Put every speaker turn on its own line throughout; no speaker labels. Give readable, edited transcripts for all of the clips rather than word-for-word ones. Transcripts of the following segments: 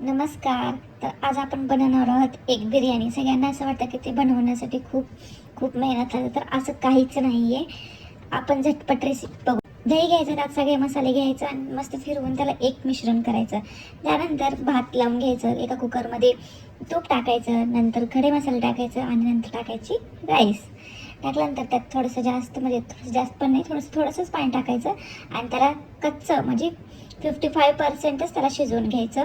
नमस्कार. तर आज आपण बनवणार आहोत एग बिर्याणी. सगळ्यांना असं वाटतं की ते बनवण्यासाठी खूप खूप मेहनत लागते, तर असं काहीच नाही आहे. आपण झटपट रेसिपी बघू. दही घ्यायचं, त्यात सगळे मसाले घ्यायचं आणि मस्त फिरवून त्याला एक मिश्रण करायचं. त्यानंतर भात लावून घ्यायचं, एका कुकरमध्ये तूप टाकायचं, नंतर खडे मसाले टाकायचं आणि नंतर टाकायची राईस. टाकल्यानंतर त्यात थोडंसं जास्त पण नाही, थोडंसंच पाणी टाकायचं आणि त्याला कच्चं म्हणजे 55%च त्याला शिजवून घ्यायचं.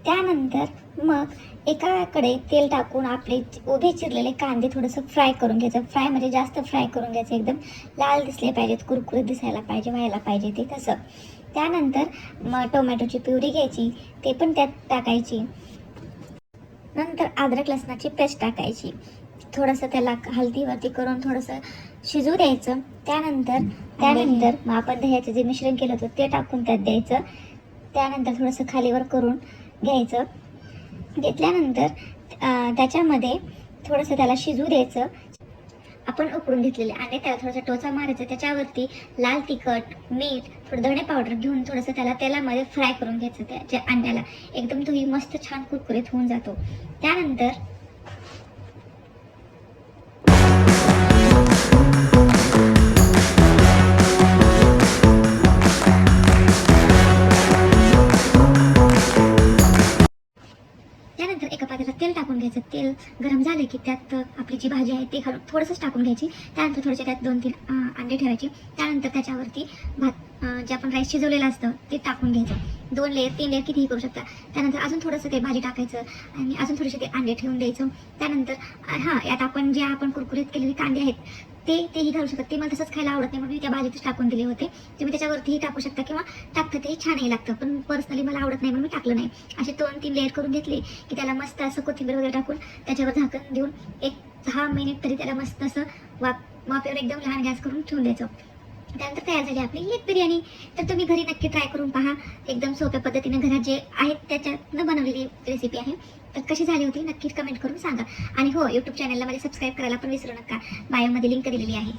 त्यानंतर मग एकाकडे तेल टाकून आपले उभे चिरलेले कांदे थोडंसं फ्राय करून घ्यायचं. फ्राय म्हणजे जास्त फ्राय करून घ्यायचं, एकदम लाल दिसले पाहिजेत, कुरकुरीत दिसायला पाहिजे, व्हायला पाहिजे ते तसं. त्यानंतर मग टोमॅटोची प्युरी घ्यायची, ते पण त्यात टाकायची. नंतर अद्रक लसणाची पेस्ट टाकायची. थोडंसं त्याला हलतीवरती करून थोडंसं शिजू द्यायचं. त्यानंतर मग आपण दह्याचं जे मिश्रण केलं होतं ते टाकून त्यात द्यायचं. त्यानंतर थोडंसं खालीवर करून घ्यायचं. घेतल्यानंतर त्याच्यामध्ये थोडंसं त्याला शिजू द्यायचं. आपण उकडून घेतलेले अंडे त्याला थोडासा टोचा मारायचा. त्याच्यावरती लाल तिखट, मीठ, थोडं धणे पावडर घेऊन थोडंसं त्याला तेलामध्ये फ्राय करून घ्यायचं. त्याच्या अंड्याला एकदम तोही मस्त छान कुरकुरीत होऊन जातो. त्यानंतर एका पातेल्यात तेल टाकून घ्यायचं. तेल गरम झाले की त्यात आपली जी भाजी आहे ते घालून थोडंसंच टाकून घ्यायची. त्यानंतर थोडेसे त्यात 2-3 अंडे ठेवायचे. त्यानंतर त्याच्यावरती भात जे आपण राईस शिजवलेलं असतं ते टाकून घ्यायचं. 2 लेयर 3 लेयर कितीही करू शकता. त्यानंतर अजून थोडंसं ते भाजी टाकायचं आणि अजून थोडेसे ते अंडे ठेवून द्यायचं. त्यानंतर यात आपण कुरकुरीत केलेले कांदे आहेत तेही घालू शकतात. ते मला तसंच खायला आवडत नाही म्हणून मी त्या भाजीतच टाकून दिले होते. तुम्ही त्याच्यावरतीही टाकू शकता किंवा टाकतं तेही छानही लागतं, पण पर्सनली मला आवडत नाही म्हणून मी टाकलं नाही. असे 2-3 लेयर करून घेतले की त्याला मस्त असं कोथिंबीर वगैरे टाकून त्याच्यावर झाकण देऊन एक 10 मिनिट तरी त्याला मस्त असं वाफेवर एकदम लहान गॅस करून ठेवून द्यायचं. त्यानंतर तयार झाली आपली एग बिर्याणी. तर तुम्ही घरी नक्की ट्राय करून पहा. एकदम सोप्या पद्धतीने घरात जे आहेत त्याच्यातनं बनवलेली रेसिपी आहे. तर कशी झाली होती नक्की कमेंट करून सांगा. आणि हो, यूट्यूब चॅनलला माझे सबस्क्राईब करायला पण विसरू नका. बायोमध्ये लिंक दिलेली आहे.